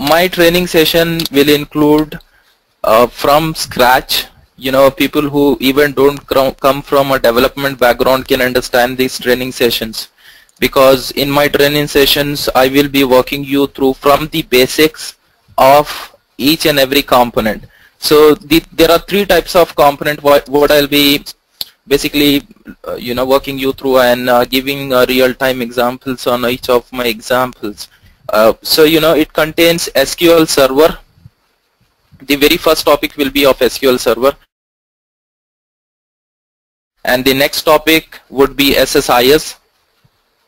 my training session will include from scratch, people who even don't come from a development background can understand these training sessions, because in my training sessions I will be walking you through from the basics of each and every component. So there are three types of component what I'll be basically working you through, and giving real-time examples on each of my examples. So it contains SQL Server. The very first topic will be of SQL Server, and the next topic would be SSIS,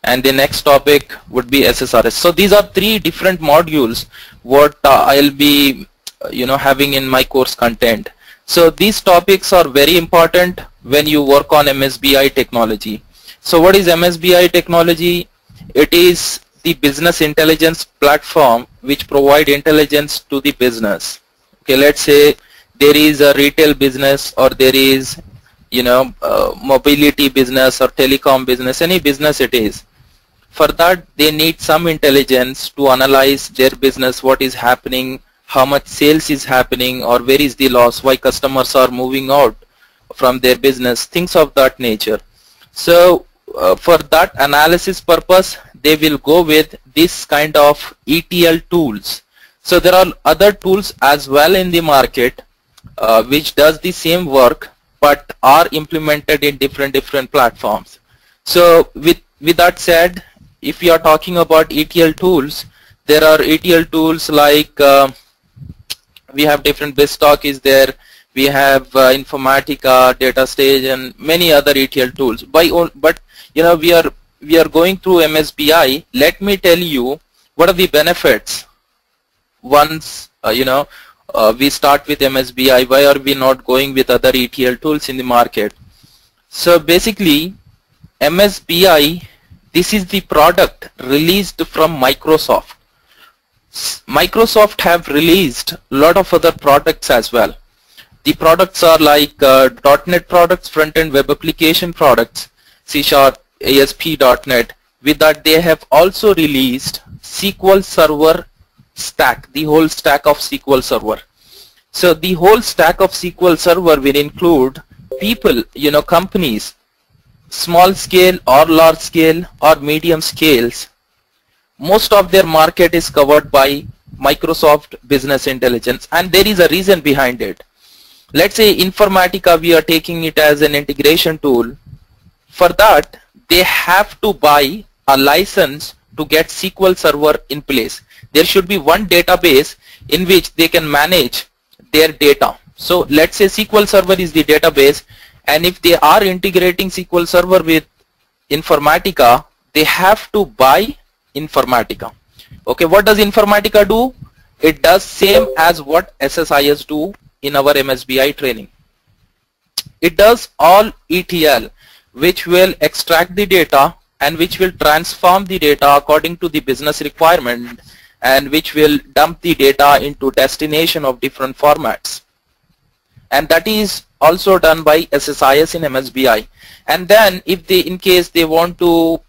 and the next topic would be SSRS. So these are three different modules what I'll be having in my course content. So these topics are very important when you work on MSBI technology. So what is MSBI technology? It is the business intelligence platform which provide intelligence to the business. Okay, let's say there is a retail business, or there is mobility business or telecom business, any business it is. For that they need some intelligence to analyze their business, what is happening, how much sales is happening, or where is the loss, why customers are moving out from their business, things of that nature. So for that analysis purpose they will go with this kind of ETL tools. So there are other tools as well in the market which does the same work but are implemented in different platforms. So with that said, if we are talking about ETL tools, there are ETL tools like we have different BizTalk is there, we have Informatica, DataStage, and many other ETL tools. But we are going through MSBI. Let me tell you what are the benefits once we start with MSBI. Why are we not going with other ETL tools in the market? So basically MSBI, this is the product released from Microsoft. Microsoft have released a lot of other products as well. The products are like .NET products, front-end web application products, C#, ASP.NET. With that they have also released SQL Server stack, the whole stack of SQL Server. So the whole stack of SQL Server will include people, companies, small scale or large scale or medium scales. Most of their market is covered by Microsoft Business Intelligence, and there is a reason behind it. Let's say Informatica, we are taking it as an integration tool. For that they have to buy a license to get SQL Server in place. There should be one database in which they can manage their data. So let's say SQL Server is the database, and if they are integrating SQL Server with Informatica, they have to buy Informatica. Okay, what does Informatica do? It does same as what SSIS do in our MSBI training. It does all ETL, which will extract the data and which will transform the data according to the business requirement, and which will dump the data into destination of different formats. And that is also done by SSIS in MSBI. And then if they, in case they want to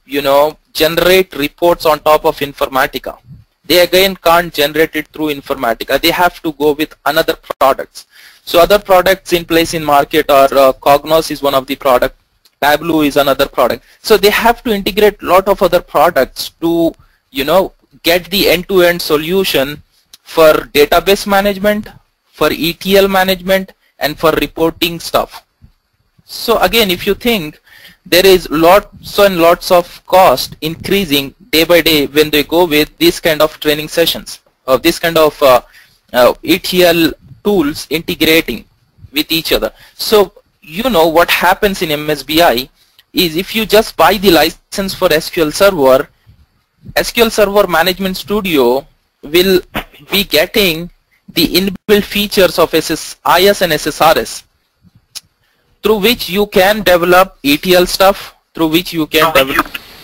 generate reports on top of Informatica, they again can't generate it through Informatica. They have to go with another products. So other products in place in market are Cognos is one of the product, Tableau is another product. So they have to integrate a lot of other products to get the end-to-end solution for database management, for ETL management, and for reporting stuff. So again, if you think, there is lots and lots of cost increasing day by day when they go with this kind of training sessions, or this kind of ETL tools integrating with each other. So what happens in MSBI is, if you just buy the license for SQL Server, SQL Server Management Studio will be getting the inbuilt features of SSIS and SSRS, through which you can develop ETL stuff, through which you can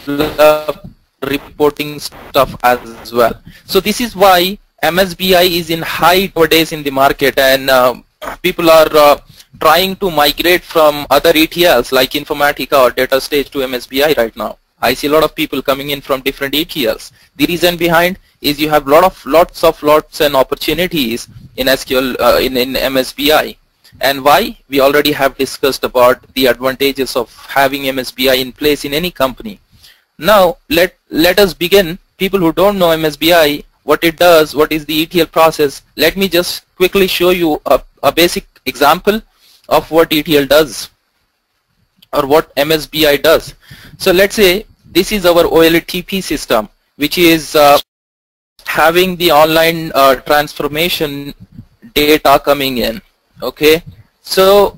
develop reporting stuff as well. So this is why MSBI is in high nowadays in the market, and people are trying to migrate from other ETLs like Informatica or DataStage to MSBI right now. I see a lot of people coming in from different ETLs. The reason behind is you have lots and opportunities in SQL in MSBI. And why? We already have discussed about the advantages of having MSBI in place in any company. Now let us begin. People who don't know MSBI, what it does, what is the ETL process, let me just quickly show you a basic example of what ETL does or what MSBI does. So let's say this is our OLTP system, which is having the online transformation data coming in. Okay, so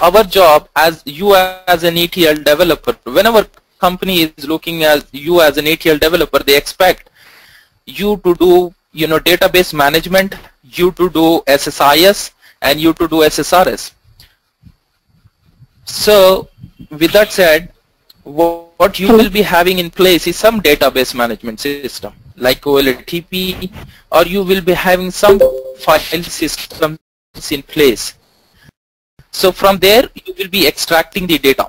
our job as you as an ETL developer, whenever company is looking at you as an ETL developer, they expect you to do, you know, database management, you to do SSIS, and you to do SSRS. So with that said, what you will be having in place is some database management system like OLTP, or you will be having some file systems in place. So from there you will be extracting the data.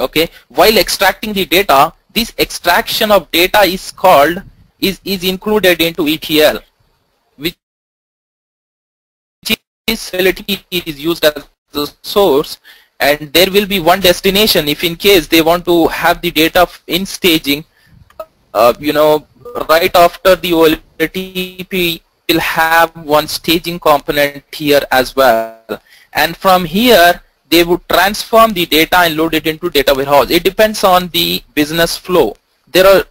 Okay, while extracting the data, this extraction of data is called is included into ETL, which is used as the source, and there will be one destination if in case they want to have the data in staging. You know, right after the OLTP will have one staging component here as well, and from here they would transform the data and load it into data warehouse. It depends on the business flow. There are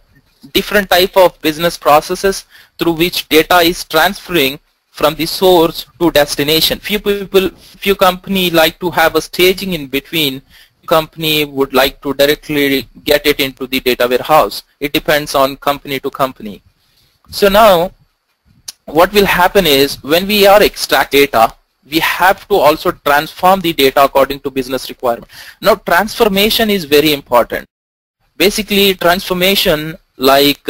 different type of business processes through which data is transferring from the source to destination. Few company like to have a staging in between. Company would like to directly get it into the data warehouse. It depends on company to company. So now what will happen is when we are extract data, we have to also transform the data according to business requirement. Now transformation is very important. Basically transformation, like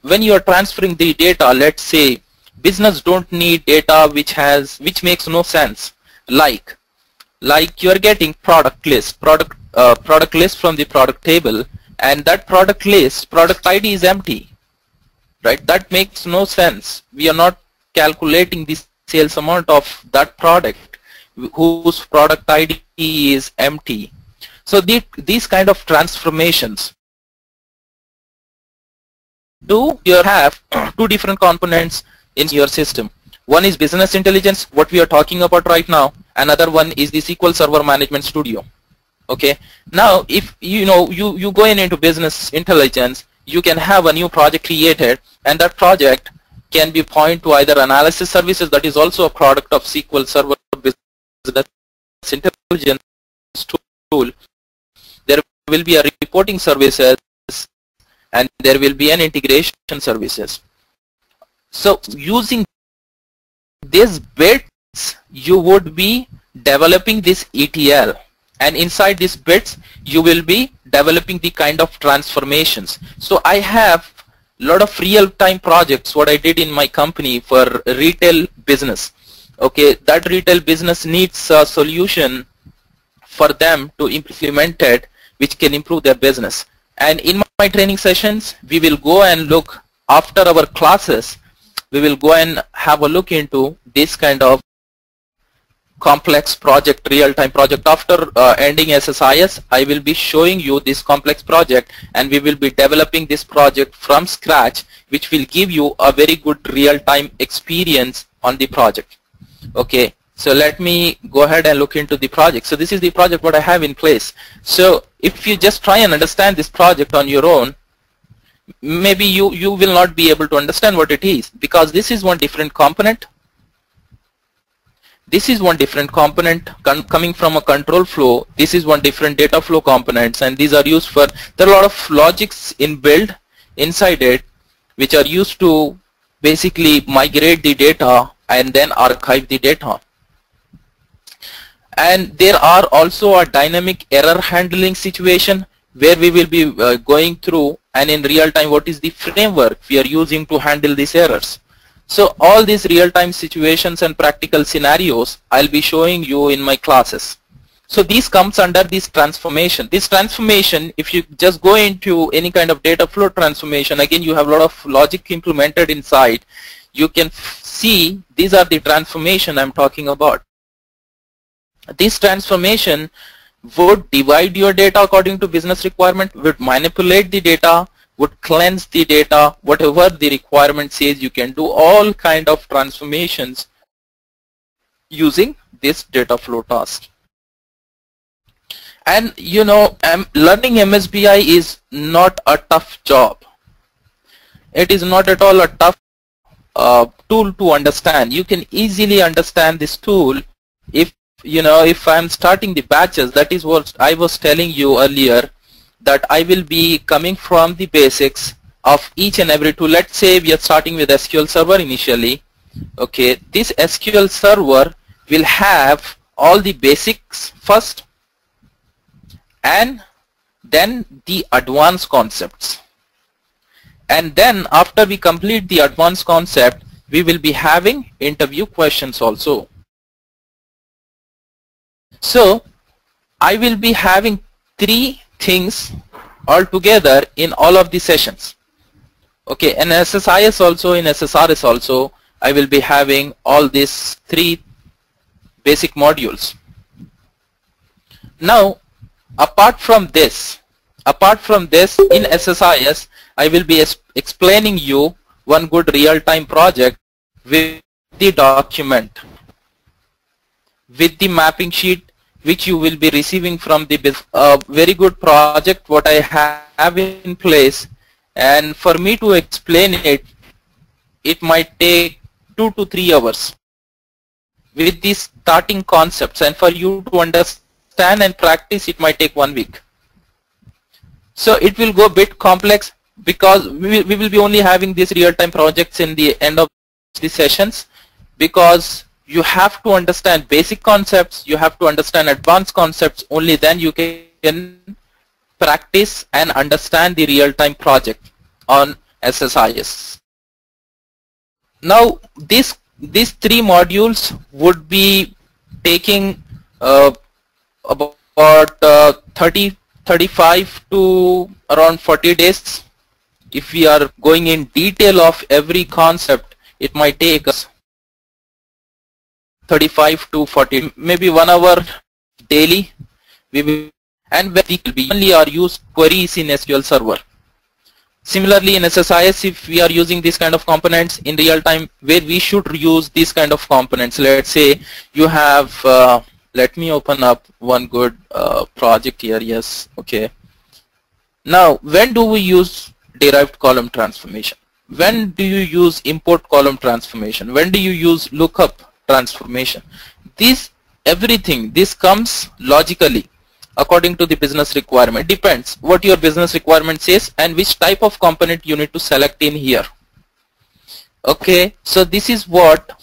when you are transferring the data, let's say business don't need data which makes no sense, like you are getting product list from the product table, and that product list, product ID is empty, right? That makes no sense. We are not calculating the sales amount of that product whose product ID is empty. So these kind of transformations, you have two different components in your system. One is business intelligence, what we are talking about right now. Another one is the SQL Server Management Studio. Okay, now if you know you go into business intelligence, you can have a new project created, and that project can be point to either analysis services, that is also a product of SQL Server Business Intelligence tool. There will be a reporting services, and there will be an integration services. So using these bits, you would be developing this ETL, and inside these bits you will be developing the kind of transformations. So I have a lot of real-time projects what I did in my company for retail business. Okay, that retail business needs a solution for them to implement it which can improve their business. And in my training sessions we will go and look, after our classes we will go and have a look into this kind of complex project, real-time project. After ending SSIS, I will be showing you this complex project, and we will be developing this project from scratch, which will give you a very good real-time experience on the project. Okay, so let me go ahead and look into the project. So this is the project what I have in place. So if you just try and understand this project on your own, maybe you will not be able to understand what it is, because this is one different component. This is one different component coming from a control flow. This is one different data flow components, and these are used for, there are a lot of logics inbuilt inside it which are used to basically migrate the data and then archive the data. And there are also a dynamic error handling situation where we will be going through, and in real time what is the framework we are using to handle these errors. So all these real-time situations and practical scenarios I'll be showing you in my classes. So this comes under this transformation. This transformation, if you just go into any kind of data flow transformation, again you have a lot of logic implemented inside. You can see these are the transformation I'm talking about. This transformation would divide your data according to business requirement, would manipulate the data, would cleanse the data, whatever the requirement says. You can do all kind of transformations using this data flow task. And you know, learning MSBI is not a tough job. It is not at all a tough tool to understand. You can easily understand this tool if you know, if I'm starting the batches. That is what I was telling you earlier, that I will be coming from the basics of each and every tool. Let's say we are starting with SQL Server initially. Okay, this SQL Server will have all the basics first, and then the advanced concepts. And then after we complete the advanced concept, we will be having interview questions also. So I will be having 3 things altogether in all of the sessions. Okay, and SSIS also, in SSRS also, I will be having all these 3 basic modules. Now, apart from this, in SSIS, I will be explaining you one good real-time project with the document, with the mapping sheet, which you will be receiving from the very good project what I have in place. And for me to explain it, it might take 2 to 3 hours with these starting concepts, and for you to understand and practice, it might take 1 week. So it will go a bit complex, because we will be only having these real-time projects in the end of the sessions, because you have to understand basic concepts, you have to understand advanced concepts, only then you can practice and understand the real-time project on SSIS. Now these 3 modules would be taking about 35 to around 40 days. If we are going in detail of every concept, it might take us 35 to 40, maybe 1 hour daily. And we only are used queries in SQL Server. Similarly, in SSIS, if we are using this kind of components in real time, where we should use these kind of components. Let's say you have, let me open up one good project here. Yes, okay. Now, when do we use derived column transformation? When do you use import column transformation? When do you use lookup transformation? Everything this comes logically according to the business requirement. Depends what your business requirement says and which type of component you need to select in here. Okay, so this is what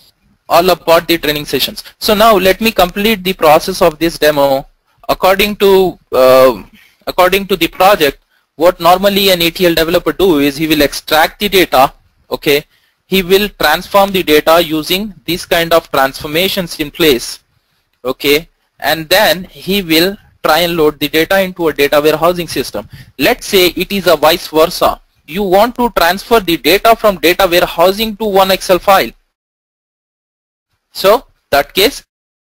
all about the training sessions. So now let me complete the process of this demo. According to the project, what normally an ETL developer do is he will extract the data. Okay, he will transform the data using this kind of transformations in place. Okay, and then he will try and load the data into a data warehousing system. Let's say it is a vice versa. You want to transfer the data from data warehousing to one Excel file. So that case,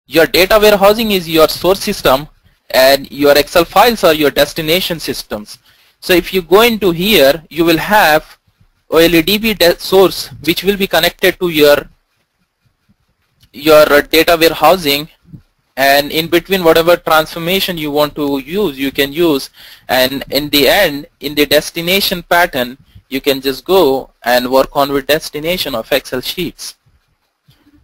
your data warehousing is your source system and your Excel files are your destination systems. So if you go into here, you will have OLEDB source which will be connected to your data warehousing, and in between whatever transformation you want to use, you can use, and in the end, in the destination pattern, you can just go and work on with destination of Excel sheets.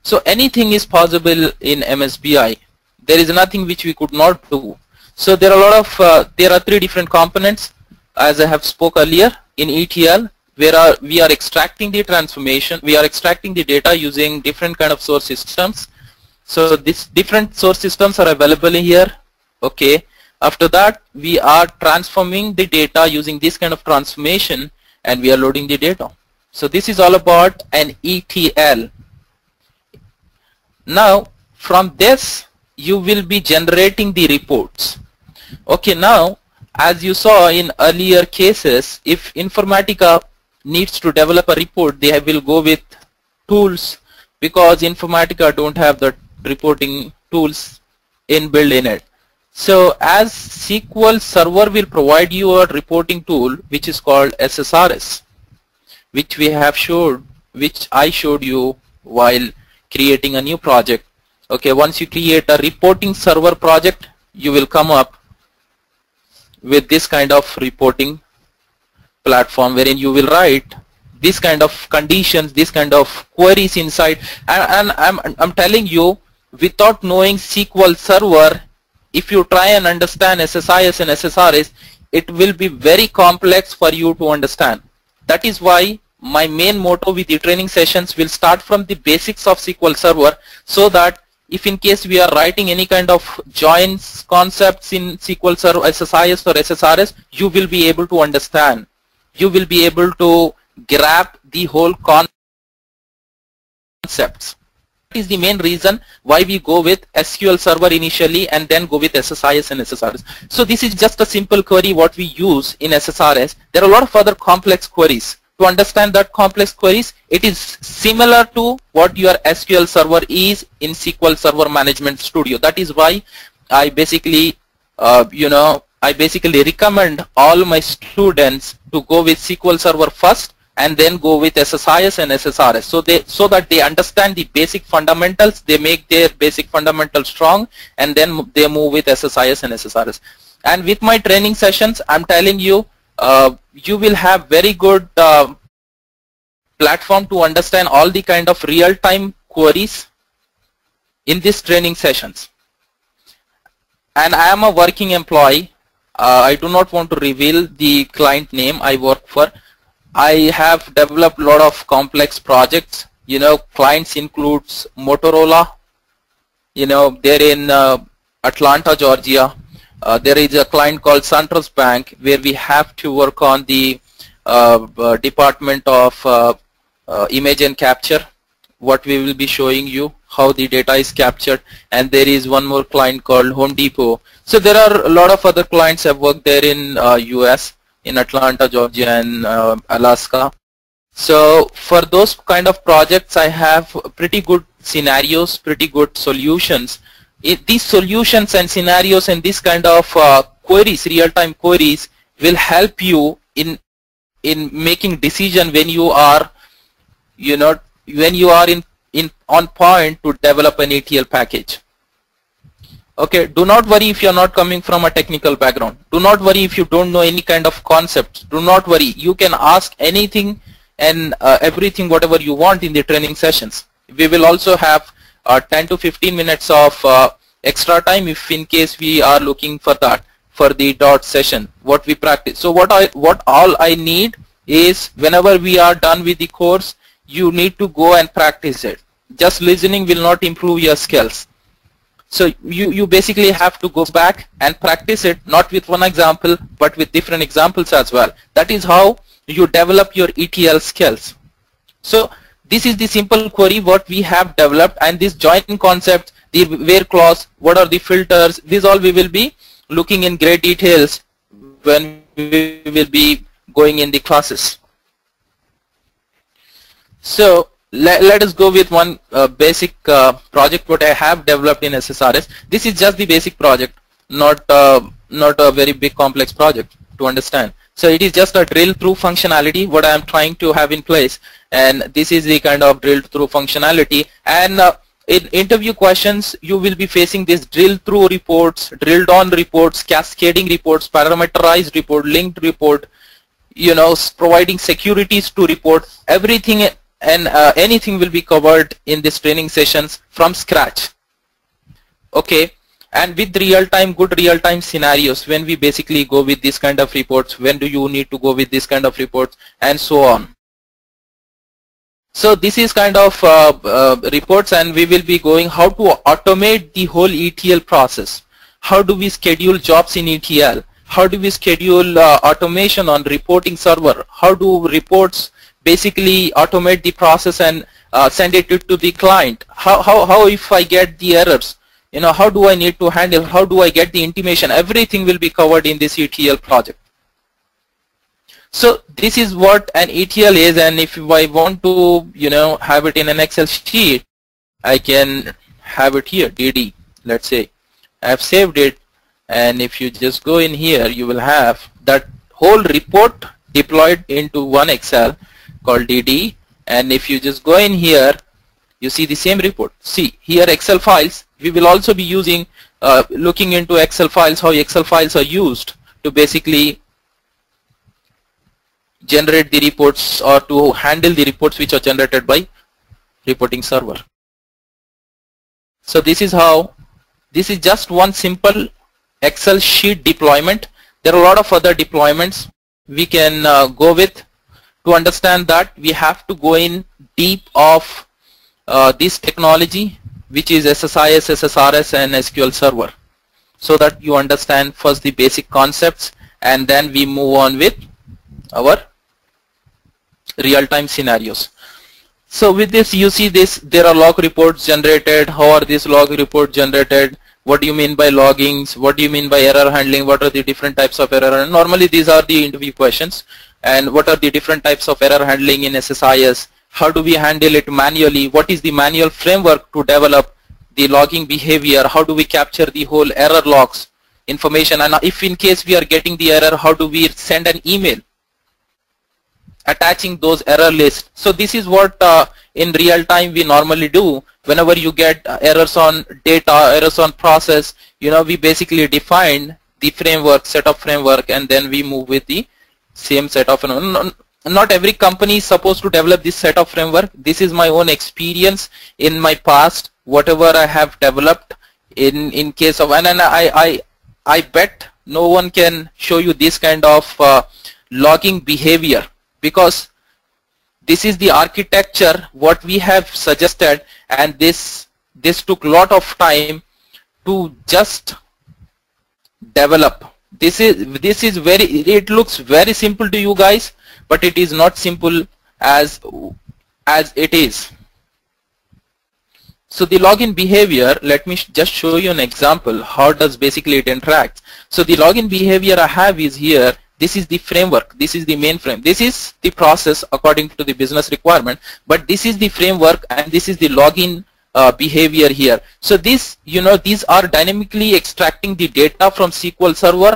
So anything is possible in MSBI. There is nothing which we could not do. So there are a lot of there are 3 different components, as I have spoke earlier. In ETL, where we are extracting the transformation, we are extracting the data using different kind of source systems. So these different source systems are available here. Okay. After that, we are transforming the data using this kind of transformation, and we are loading the data. So this is all about an ETL. Now, from this, you will be generating the reports. Okay, now as you saw in earlier cases, if Informatica needs to develop a report, they will go with tools, because Informatica don't have the reporting tools inbuilt in it. So as SQL Server will provide you a reporting tool which is called SSRS, which I showed you while creating a new project. Okay, once you create a reporting server project, you will come up with this kind of reporting platform wherein you will write this kind of conditions, this kind of queries inside. And I'm telling you, without knowing SQL Server, if you try and understand SSIS and SSRS, it will be very complex for you to understand. That is why my main motto with the training sessions will start from the basics of SQL Server, so that if in case we are writing any kind of joins concepts in SQL Server, SSIS or SSRS, you will be able to understand. You will be able to grab the whole concepts. That is the main reason why we go with SQL Server initially and then go with SSIS and SSRS. So this is just a simple query what we use in SSRS. There are a lot of other complex queries. To understand that complex queries, it is similar to what your SQL Server is in SQL Server Management Studio. That is why I basically, recommend all my students to go with SQL Server first and then go with SSIS and SSRS. So that they understand the basic fundamentals, they make their basic fundamentals strong, and then they move with SSIS and SSRS. And with my training sessions, I'm telling you, you will have very good platform to understand all the kind of real-time queries in these training sessions. And I am a working employee. I do not want to reveal the client name I work for. I have developed a lot of complex projects. Clients includes Motorola. They're in Atlanta, Georgia. There is a client called SunTrust Bank, where we have to work on the department of image and capture. What we will be showing you, how the data is captured. And there is one more client called Home Depot. So there are a lot of other clients I've worked there in US, in Atlanta, Georgia, and Alaska. So for those kind of projects, I have pretty good scenarios, pretty good solutions. These solutions and scenarios and this kind of queries, real-time queries, will help you in making decision when you are, on point to develop an ETL package. Okay, do not worry if you're not coming from a technical background. Do not worry if you don't know any kind of concepts. Do not worry. You can ask anything and everything, whatever you want in the training sessions. We will also have 10 to 15 minutes of extra time if in case we are looking for that, for the dot session, what we practice. So what all I need is, whenever we are done with the course, you need to go and practice it. Just listening will not improve your skills. So you basically have to go back and practice it, not with one example, but with different examples as well. That is how you develop your ETL skills. So this is the simple query what we have developed, and this join concept, the where clause, what are the filters, these all we will be looking in great details when we will be going in the classes. So let us go with one basic project what I have developed in SSRS. This is just the basic project, not a very big complex project to understand. So it is just a drill through functionality what I am trying to have in place, and this is the kind of drill through functionality. And in interview questions, you will be facing this drill through reports, drilled on reports, cascading reports, parameterized report, linked report, providing securities to report. Everything and anything will be covered in this training sessions from scratch. Okay, and with real-time, good real-time scenarios, when we basically go with this kind of reports, when do you need to go with this kind of reports, and so on. So this is kind of reports, and we will be going how to automate the whole ETL process. How do we schedule jobs in ETL? How do we schedule automation on reporting server? How do reports basically automate the process and send it to the client? How if I get the errors? how do I need to handle, how do I get the intimation, everything will be covered in this ETL project. So this is what an ETL is, and if I want to have it in an Excel sheet, I can have it here, DD. Let's say I have saved it, and if you just go in here, you will have that whole report deployed into one Excel called DD. And if you just go in here, you see the same report. See here, Excel files. We will also be using looking into Excel files, how Excel files are used to basically generate the reports or to handle the reports which are generated by reporting server. So this is how, this is just one simple Excel sheet deployment. There are a lot of other deployments we can go with. To understand that, we have to go in deep of this technology, which is SSIS, SSRS and SQL Server, so that you understand first the basic concepts, and then we move on with our real-time scenarios. So with this, you see this, there are log reports generated. How are these log reports generated? What do you mean by loggings? What do you mean by error handling? What are the different types of error? And normally these are the interview questions. And what are the different types of error handling in SSIS? How do we handle it manually? What is the manual framework to develop the logging behavior? How do we capture the whole error logs information? And if in case we are getting the error, how do we send an email attaching those error lists? So this is what in real time we normally do. Whenever you get errors on data, errors on process, we basically define the framework, set of framework, and then we move with the same set of. Not every company is supposed to develop this set of framework. This is my own experience in my past, whatever I have developed in case of, and I bet no one can show you this kind of logging behavior, because this is the architecture what we have suggested, and this took lot of time to just develop. This is very, it looks very simple to you guys, but it is not simple as it is. So the login behavior, let me just show you an example how does basically it interacts. So the login behavior I have is here. This is the framework, this is the mainframe, this is the process according to the business requirement, but this is the framework and this is the login behavior here. So this, these are dynamically extracting the data from SQL Server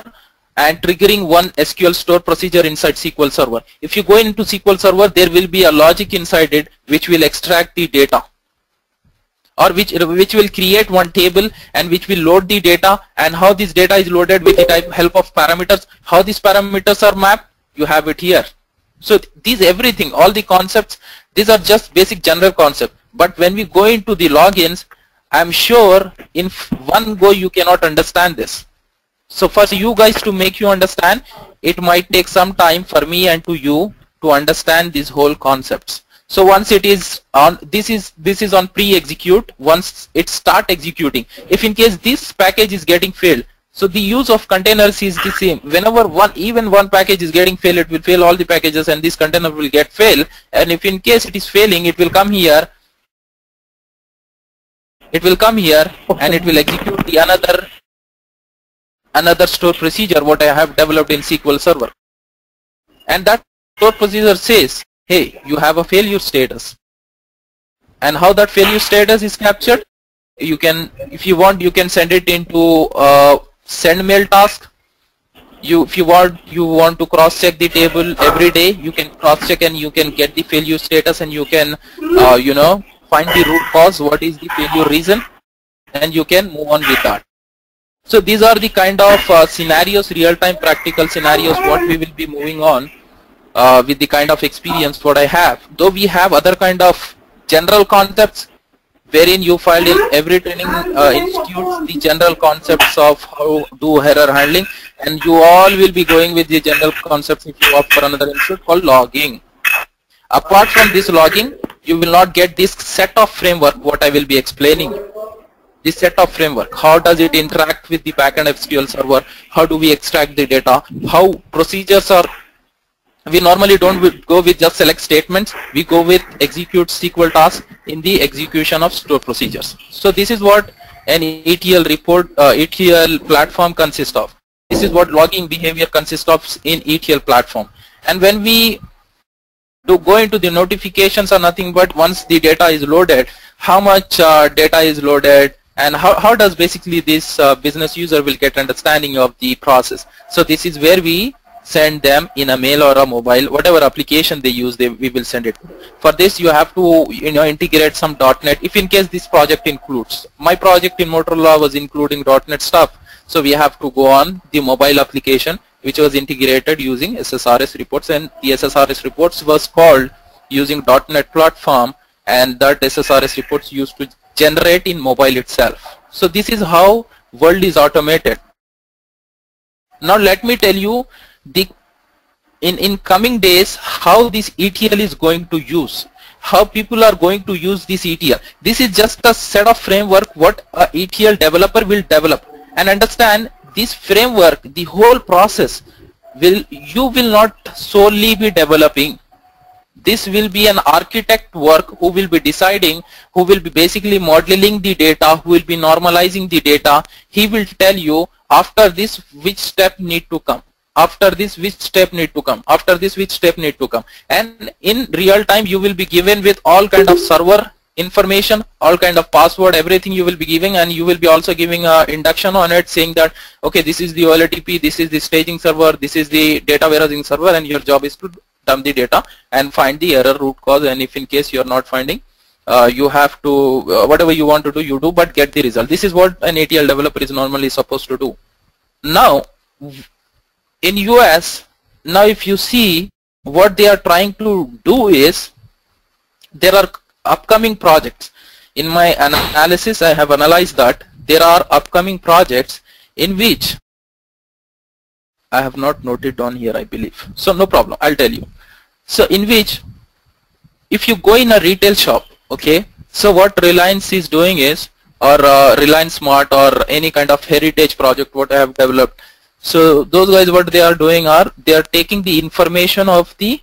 and triggering one SQL store procedure inside SQL Server. If you go into SQL Server, there will be a logic inside it which will extract the data, or which will create one table and which will load the data, and how this data is loaded with the help of parameters. How these parameters are mapped, you have it here. So these everything, all the concepts, these are just basic general concept. But when we go into the logins, I'm sure in one go you cannot understand this. So for you guys to make you understand, it might take some time for me and to you to understand these whole concepts. So once it is on, this is on pre-execute. Once it start executing, if in case this package is getting failed, so the use of containers is the same. Whenever even one package is getting failed, it will fail all the packages and this container will get failed. And if in case it is failing, it will come here. It will come here and it will execute the another store procedure what I have developed in SQL Server. And that store procedure says, hey, you have a failure status. And how that failure status is captured, you can, if you want, you can send it into send mail task. If you want to cross check the table every day, you can cross check and you can get the failure status, and you can find the root cause, what is the failure reason, and you can move on with that. So these are the kind of scenarios, real-time practical scenarios what we will be moving on with the kind of experience what I have. Though we have other kind of general concepts wherein you find in every training institutes the general concepts of how do error handling, and you all will be going with the general concepts if you opt for another institute called logging. Apart from this logging, you will not get this set of framework what I will be explaining. This set of framework, how does it interact with the backend SQL Server, how do we extract the data, how procedures are. We normally don't go with just select statements, we go with execute SQL tasks in the execution of store procedures. So this is what an ETL report, ETL platform consists of. This is what logging behavior consists of in ETL platform. And when we go into the notifications are nothing but once the data is loaded, how much data is loaded, and how does basically this business user will get understanding of the process. So this is where we send them in a mail or a mobile, whatever application they use, we will send it. For this you have to integrate some .NET, if in case this project includes. My project in Motorola was including .NET stuff, so we have to go on the mobile application which was integrated using SSRS reports, and the SSRS reports was called using .NET platform, and that SSRS reports used to generate in mobile itself. So this is how world is automated. Now let me tell you in coming days how this ETL is going to use, how people are going to use this ETL. This is just a set of framework what a ETL developer will develop, and understand this framework, the whole process you will not solely be developing. This will be an architect work who will be deciding, who will be basically modeling the data, who will be normalizing the data. He will tell you after this which step need to come, after this which step need to come, after this which step need to come, and in real time you will be given with all kind of server information, all kind of password, everything you will be giving, and you will be also giving a induction on it saying that okay, this is the OLTP, this is the staging server, this is the data warehousing server, and your job is to dump the data and find the error root cause, and if in case you are not finding, you have to whatever you want to do you do, but get the result. This is what an ETL developer is normally supposed to do. Now in US, now if you see what they are trying to do is, there are upcoming projects. In my analysis I have analyzed that there are upcoming projects in which I have not noted on here, I believe, so no problem, I'll tell you. So in which if you go in a retail shop, okay, so what Reliance is doing is, or Reliance Smart or any kind of heritage project what I have developed, so those guys what they are doing are, they are taking the information of the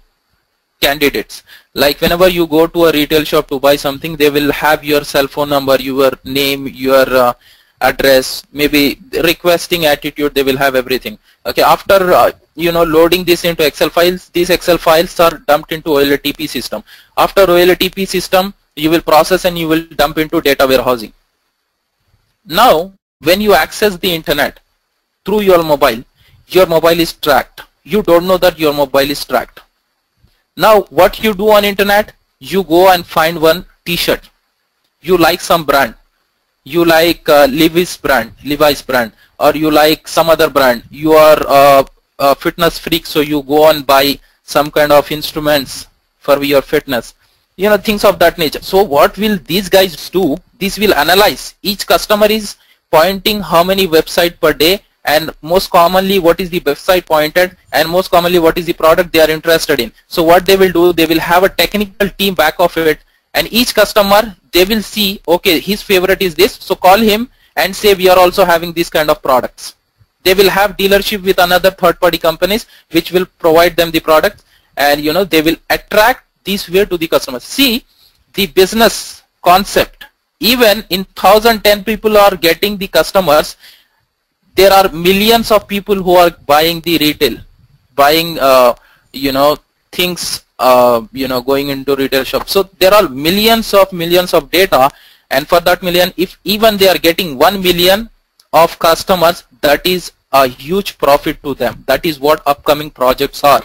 candidates. Like whenever you go to a retail shop to buy something, they will have your cell phone number, your name, your address, maybe requesting attitude, they will have everything. Okay, after loading this into Excel files, these Excel files are dumped into OLTP system. After OLTP system, you will process and you will dump into data warehousing. Now when you access the internet through your mobile is tracked. You don't know that your mobile is tracked. Now what you do on internet, you go and find one t-shirt, you like some brand, you like Levi's brand, or you like some other brand, you are a fitness freak, so you go and buy some kind of instruments for your fitness, things of that nature. So what will these guys do? This will analyze, each customer is pointing how many websites per day, and most commonly what is the website pointed, and most commonly what is the product they are interested in. So what they will do, they will have a technical team back of it, and each customer they will see, okay, his favorite is this, so call him and say we are also having these kind of products. They will have dealership with another third-party companies which will provide them the product, and they will attract this way to the customers. See the business concept, even in 1,010 people are getting the customers, there are millions of people who are buying the retail, buying things, going into retail shops. So there are millions of data, and for that million, if even they are getting 1 million of customers, that is a huge profit to them. That is what upcoming projects are.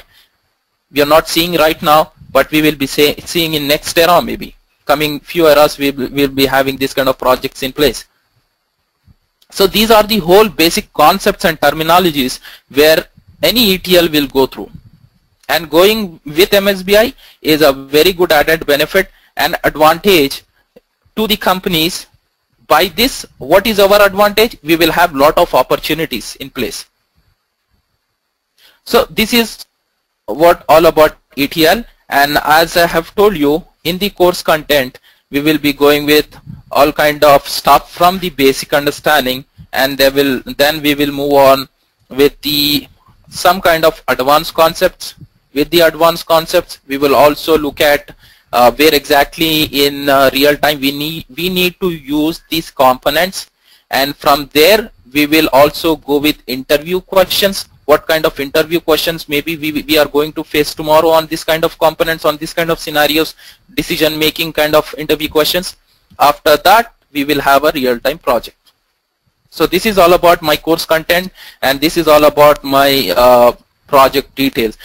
We are not seeing right now, but we will be seeing in next era, maybe coming few eras we will be having this kind of projects in place. So these are the whole basic concepts and terminologies where any ETL will go through, and going with MSBI is a very good added benefit and advantage to the companies. By this, what is our advantage? We will have lot of opportunities in place. So this is what all about ETL, and as I have told you in the course content, we will be going with all kind of stuff from the basic understanding, and then we will move on with some kind of advanced concepts. With the advanced concepts, we will also look at where exactly in real time we need to use these components, and from there we will also go with interview questions. What kind of interview questions maybe we are going to face tomorrow on this kind of components, on this kind of scenarios, decision making kind of interview questions. After that we will have a real-time project. So this is all about my course content, and this is all about my project details.